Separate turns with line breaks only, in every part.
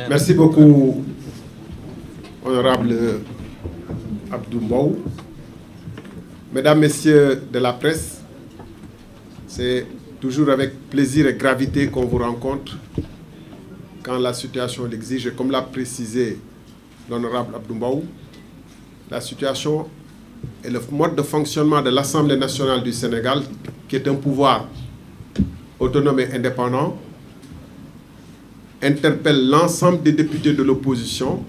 Merci beaucoup, honorable Abdou Mbow. Mesdames, Messieurs de la presse, c'est toujours avec plaisir et gravité qu'on vous rencontre quand la situation l'exige. Et comme l'a précisé l'honorable Abdou Mbow, la situation et le mode de fonctionnement de l'Assemblée nationale du Sénégal, qui est un pouvoir autonome et indépendant, interpelle l'ensemble des députés de l'opposition,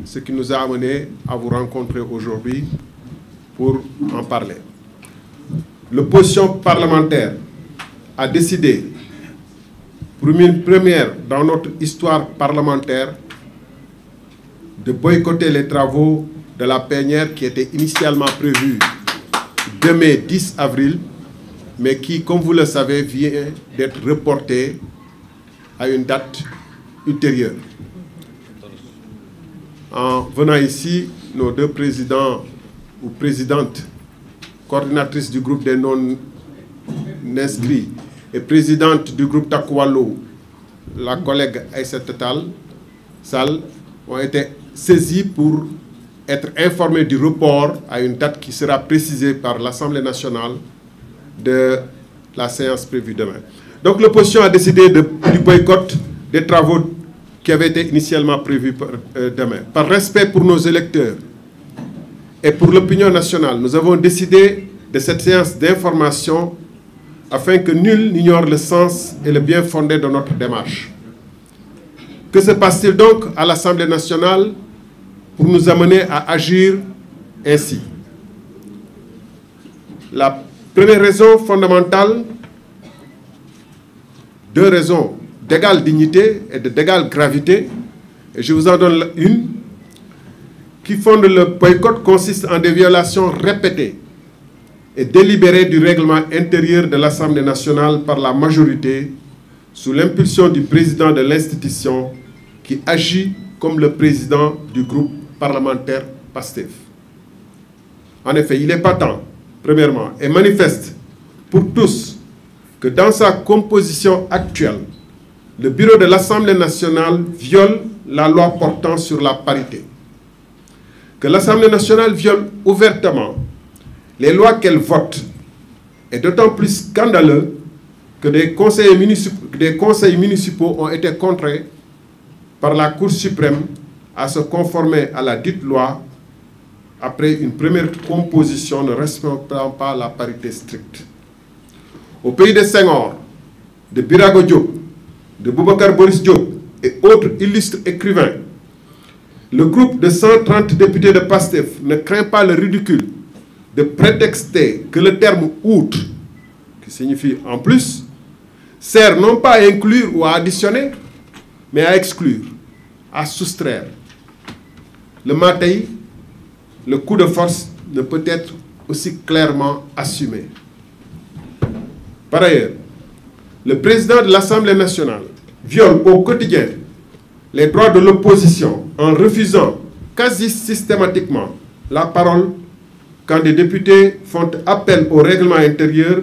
ce qui nous a amené à vous rencontrer aujourd'hui pour en parler. L'opposition parlementaire a décidé, pour une première dans notre histoire parlementaire, de boycotter les travaux de la plénière qui étaient initialement prévus demain 10 avril, mais qui, comme vous le savez, vient d'être reportée à une date ultérieure. En venant ici, nos deux présidents ou présidentes, coordinatrices du groupe des non-inscrits et présidente du groupe Takwalo, la collègue Aïssata Tall Sall, ont été saisis pour être informés du report à une date qui sera précisée par l'Assemblée nationale de la séance prévue demain. Donc l'opposition a décidé du boycott des travaux qui avaient été initialement prévus demain. Par respect pour nos électeurs et pour l'opinion nationale, nous avons décidé de cette séance d'information afin que nul n'ignore le sens et le bien fondé de notre démarche. Que se passe-t-il donc à l'Assemblée nationale pour nous amener à agir ainsi? La première raison fondamentale, deux raisons d'égale dignité et d'égale gravité, et je vous en donne une, qui fonde le boycott consiste en des violations répétées et délibérées du règlement intérieur de l'Assemblée nationale par la majorité sous l'impulsion du président de l'institution qui agit comme le président du groupe parlementaire PASTEF. En effet, il est patent, premièrement, et manifeste pour tous que dans sa composition actuelle, le bureau de l'Assemblée nationale viole la loi portant sur la parité. Que l'Assemblée nationale viole ouvertement les lois qu'elle vote est d'autant plus scandaleux que des conseils municipaux ont été contraints par la Cour suprême à se conformer à la dite loi après une première composition ne respectant pas la parité stricte. Au pays de Senghor, de Birago Diop, de Boubacar Boris Diop et autres illustres écrivains, le groupe de 130 députés de PASTEF ne craint pas le ridicule de prétexter que le terme « outre », qui signifie « en plus », sert non pas à inclure ou à additionner, mais à exclure, à soustraire. Le matin, le coup de force ne peut être aussi clairement assumé. Par ailleurs, le président de l'Assemblée nationale viole au quotidien les droits de l'opposition en refusant quasi systématiquement la parole quand des députés font appel au règlement intérieur,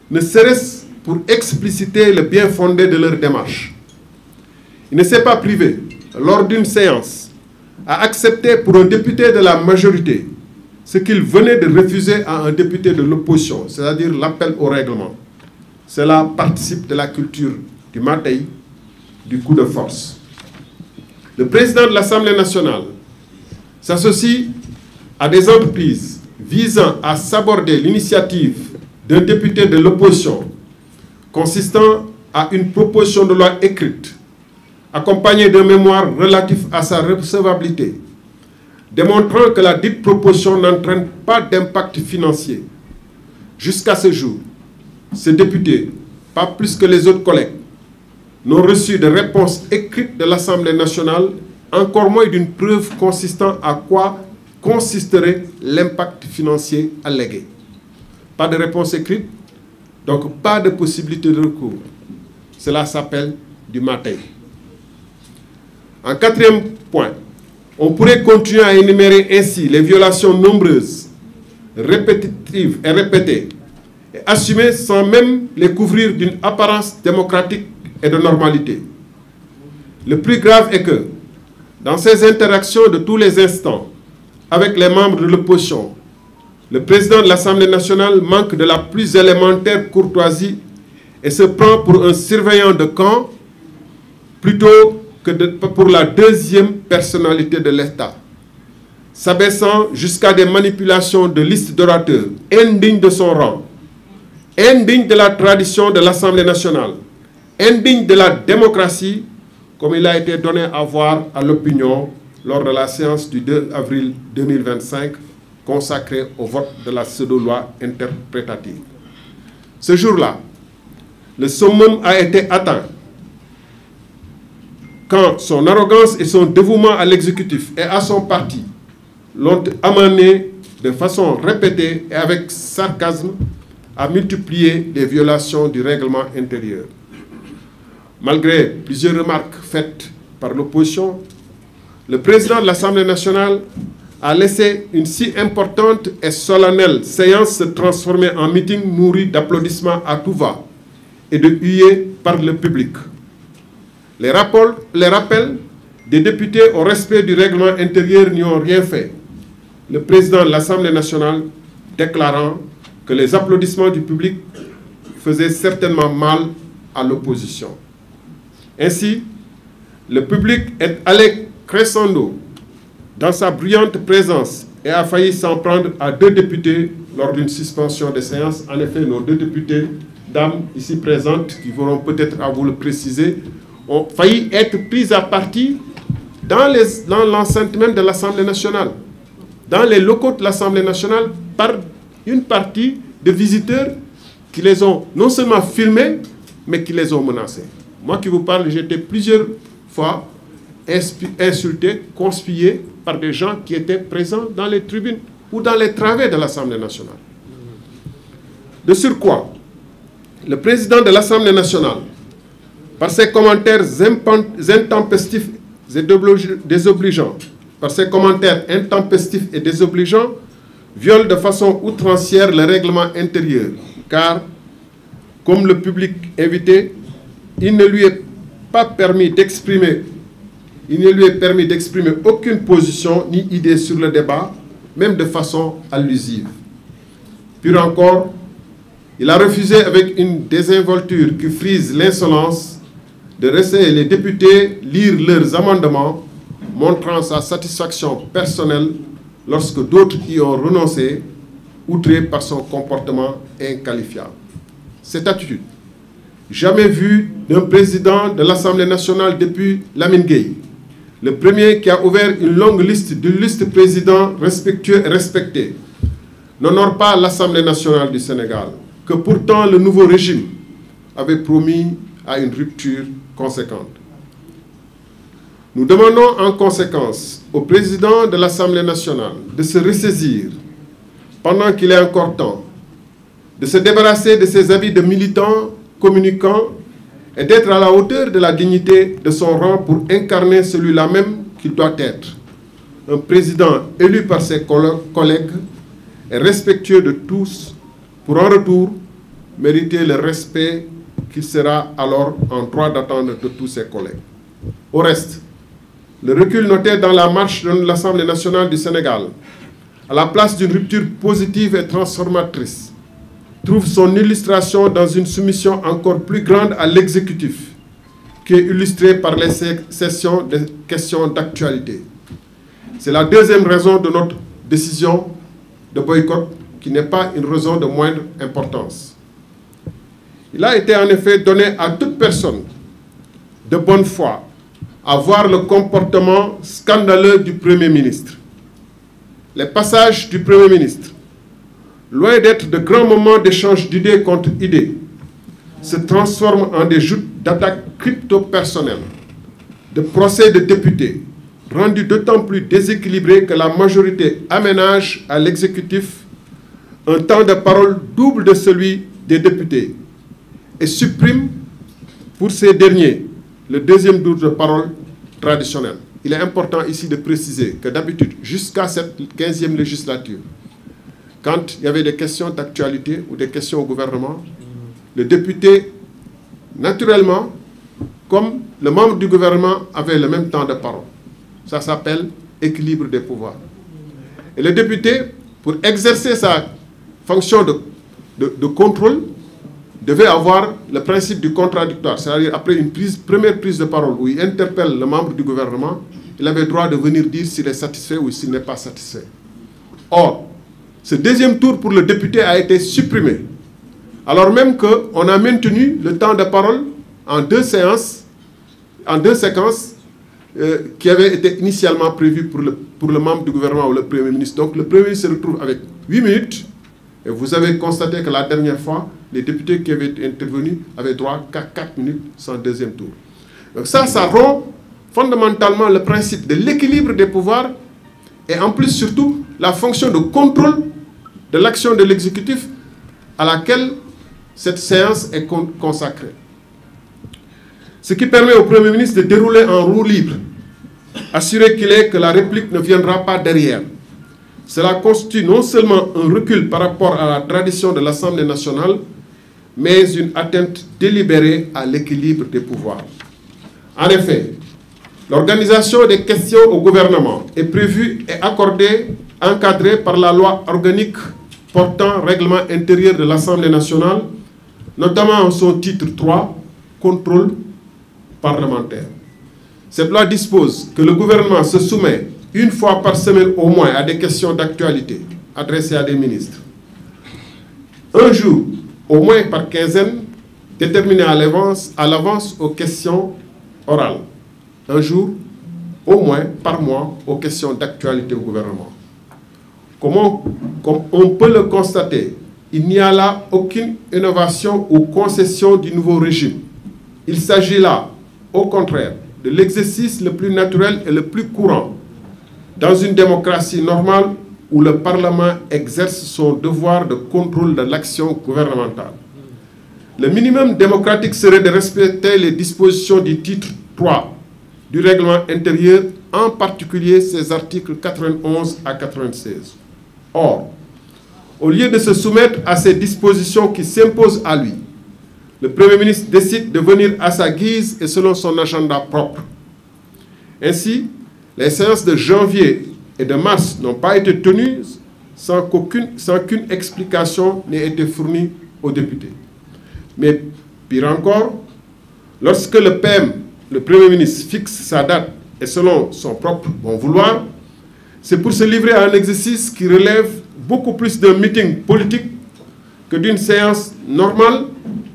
ne serait-ce pour expliciter le bien fondé de leur démarche. Il ne s'est pas privé, lors d'une séance, à accepter pour un député de la majorité ce qu'il venait de refuser à un député de l'opposition, c'est-à-dire l'appel au règlement. Cela participe de la culture du matai, du coup de force. Le président de l'Assemblée nationale s'associe à des entreprises visant à saborder l'initiative d'un député de l'opposition consistant à une proposition de loi écrite accompagnée d'un mémoire relatif à sa recevabilité, démontrant que la dite proposition n'entraîne pas d'impact financier. Jusqu'à ce jour, ces députés, pas plus que les autres collègues, n'ont reçu de réponse écrite de l'Assemblée nationale, encore moins d'une preuve consistant à quoi consisterait l'impact financier allégué. Pas de réponse écrite, donc pas de possibilité de recours. Cela s'appelle du matin. En quatrième point, on pourrait continuer à énumérer ainsi les violations nombreuses répétitives et répétées, et assumées sans même les couvrir d'une apparence démocratique et de normalité. Le plus grave est que, dans ces interactions de tous les instants avec les membres de l'opposition, le président de l'Assemblée nationale manque de la plus élémentaire courtoisie et se prend pour un surveillant de camp plutôt que pour la deuxième personnalité de l'État, s'abaissant jusqu'à des manipulations de listes d'orateurs indignes de son rang, indignes de la tradition de l'Assemblée nationale, indignes de la démocratie, comme il a été donné à voir à l'opinion lors de la séance du 2 avril 2025 consacrée au vote de la pseudo-loi interprétative. Ce jour-là, le summum a été atteint quand son arrogance et son dévouement à l'exécutif et à son parti l'ont amené de façon répétée et avec sarcasme à multiplier les violations du règlement intérieur. Malgré plusieurs remarques faites par l'opposition, le président de l'Assemblée nationale a laissé une si importante et solennelle séance se transformer en meeting nourri d'applaudissements à tout va et de huées par le public. Les rappels des députés au respect du règlement intérieur n'y ont rien fait. Le président de l'Assemblée nationale déclarant que les applaudissements du public faisaient certainement mal à l'opposition. Ainsi, le public est allé crescendo dans sa bruyante présence et a failli s'en prendre à 2 députés lors d'une suspension de séance. En effet, nos 2 députés, dames ici présentes, qui vont peut-être à vous le préciser, ont failli être prises à partie dans l'enceinte même de l'Assemblée nationale, dans les locaux de l'Assemblée nationale, par une partie de visiteurs qui les ont non seulement filmés, mais qui les ont menacés. Moi qui vous parle, j'ai été plusieurs fois insulté, conspué par des gens qui étaient présents dans les tribunes ou dans les travées de l'Assemblée nationale. De surcroît, le président de l'Assemblée nationale, par ses commentaires intempestifs et désobligeants, viole de façon outrancière le règlement intérieur, car, comme le public invité, il ne lui est permis d'exprimer aucune position ni idée sur le débat, même de façon allusive. Pire encore, il a refusé avec une désinvolture qui frise l'insolence de laisser les députés lire leurs amendements, montrant sa satisfaction personnelle lorsque d'autres y ont renoncé, outrés par son comportement inqualifiable. Cette attitude, jamais vue d'un président de l'Assemblée nationale depuis Lamine Gueye, le premier qui a ouvert une longue liste d'illustres présidents respectueux et respectés, n'honore pas l'Assemblée nationale du Sénégal, que pourtant le nouveau régime avait promis à une rupture conséquente. Nous demandons en conséquence au président de l'Assemblée nationale de se ressaisir pendant qu'il est encore temps, de se débarrasser de ses habits de militants communicants et d'être à la hauteur de la dignité de son rang pour incarner celui-là même qu'il doit être. Un président élu par ses collègues et respectueux de tous pour en retour mériter le respect qu'il sera alors en droit d'attendre de tous ses collègues. Au reste, le recul noté dans la marche de l'Assemblée nationale du Sénégal, à la place d'une rupture positive et transformatrice, trouve son illustration dans une soumission encore plus grande à l'exécutif, qui est illustrée par les sessions de questions d'actualité. C'est la deuxième raison de notre décision de boycott, qui n'est pas une raison de moindre importance. Il a été en effet donné à toute personne de bonne foi à voir le comportement scandaleux du Premier ministre. Les passages du Premier ministre, loin d'être de grands moments d'échange d'idées contre idées, se transforment en des joutes d'attaques crypto-personnelles, de procès de députés, rendus d'autant plus déséquilibrés que la majorité aménage à l'exécutif un temps de parole double de celui des députés et supprime pour ces derniers le deuxième tour de parole traditionnel. Il est important ici de préciser que d'habitude, jusqu'à cette 15e législature, quand il y avait des questions d'actualité ou des questions au gouvernement, le député, naturellement, comme le membre du gouvernement avait le même temps de parole. Ça s'appelle équilibre des pouvoirs. Et le député, pour exercer sa fonction de contrôle, devait avoir le principe du contradictoire. C'est-à-dire, après une première prise de parole où il interpelle le membre du gouvernement, il avait le droit de venir dire s'il est satisfait ou s'il n'est pas satisfait. Or, ce deuxième tour pour le député a été supprimé, alors même qu'on a maintenu le temps de parole en deux séquences qui avaient été initialement prévues pour le membre du gouvernement ou le Premier ministre. Donc le Premier ministre se retrouve avec 8 minutes, et vous avez constaté que la dernière fois, les députés qui avaient intervenu avaient droit qu'à 4 minutes sans deuxième tour. Donc ça rompt fondamentalement le principe de l'équilibre des pouvoirs et en plus surtout la fonction de contrôle de l'action de l'exécutif à laquelle cette séance est consacrée. Ce qui permet au Premier ministre de dérouler en roue libre, assurer qu'il est que la réplique ne viendra pas derrière. Cela constitue non seulement un recul par rapport à la tradition de l'Assemblée nationale, mais une atteinte délibérée à l'équilibre des pouvoirs. En effet, l'organisation des questions au gouvernement est prévue et encadrée par la loi organique portant règlement intérieur de l'Assemblée nationale, notamment en son titre 3, contrôle parlementaire. Cette loi dispose que le gouvernement se soumet une fois par semaine au moins à des questions d'actualité adressées à des ministres. Un jour, au moins par quinzaine, déterminé à l'avance aux questions orales. Un jour, au moins par mois, aux questions d'actualité au gouvernement. Comme on peut le constater, il n'y a là aucune innovation ou concession du nouveau régime. Il s'agit là, au contraire, de l'exercice le plus naturel et le plus courant dans une démocratie normale où le Parlement exerce son devoir de contrôle de l'action gouvernementale. Le minimum démocratique serait de respecter les dispositions du titre 3 du règlement intérieur, en particulier ses articles 91 à 96. Or, au lieu de se soumettre à ces dispositions qui s'imposent à lui, le Premier ministre décide de venir à sa guise et selon son agenda propre. Ainsi, les séances de janvier et de mars n'ont pas été tenues sans qu'une explication n'ait été fournie aux députés. Mais pire encore, lorsque le PM, le Premier ministre, fixe sa date et selon son propre bon vouloir, c'est pour se livrer à un exercice qui relève beaucoup plus d'un meeting politique que d'une séance normale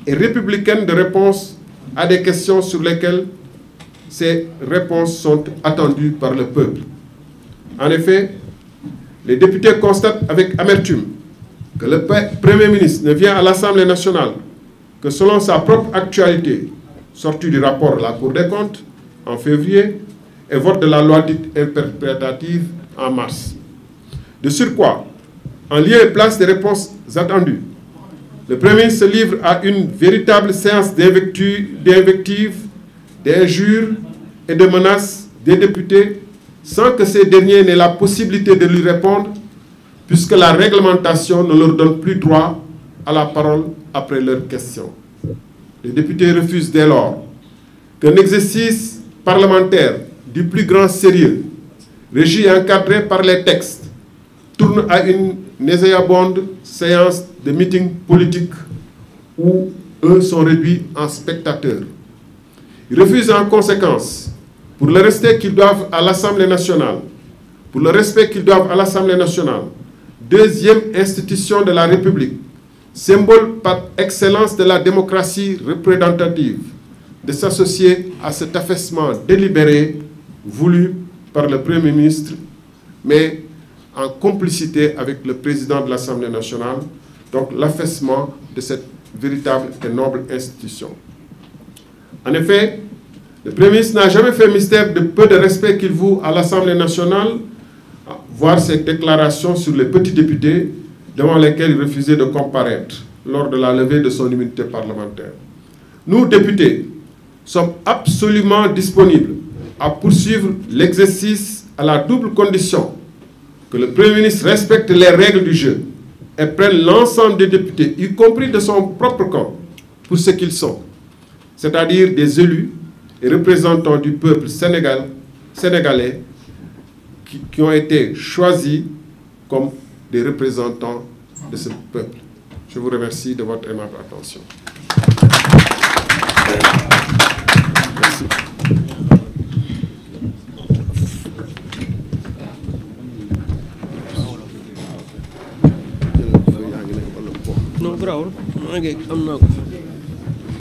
et républicaine de réponse à des questions sur lesquelles ces réponses sont attendues par le peuple. En effet, les députés constatent avec amertume que le Premier ministre ne vient à l'Assemblée nationale que selon sa propre actualité, sortie du rapport de la Cour des comptes en février et vote de la loi dite interprétative en mars. De surcroît, en lieu et place des réponses attendues, le Premier ministre se livre à une véritable séance d'invectives, d'injures et de menaces des députés sans que ces derniers n'aient la possibilité de lui répondre, puisque la réglementation ne leur donne plus droit à la parole après leurs questions. Les députés refusent dès lors qu'un exercice parlementaire du plus grand sérieux, régi et encadré par les textes, tourne à une nauséabonde séance de meeting politique où eux sont réduits en spectateurs. Ils refusent en conséquence, pour le respect qu'ils doivent à l'Assemblée nationale, deuxième institution de la République, symbole par excellence de la démocratie représentative, de s'associer à cet affaissement délibéré voulu par le Premier ministre, mais en complicité avec le président de l'Assemblée nationale, donc l'affaissement de cette véritable et noble institution. En effet, le Premier ministre n'a jamais fait mystère de peu de respect qu'il voue à l'Assemblée nationale, voir ses déclarations sur les petits députés devant lesquels il refusait de comparaître lors de la levée de son immunité parlementaire. Nous, députés, sommes absolument disponibles à poursuivre l'exercice à la double condition que le Premier ministre respecte les règles du jeu et prenne l'ensemble des députés, y compris de son propre camp, pour ce qu'ils sont, c'est-à-dire des élus et représentants du peuple sénégalais qui ont été choisis comme des représentants de ce peuple. Je vous remercie de votre aimable attention. Merci.
Non, garaawul maa ngi am naa ko.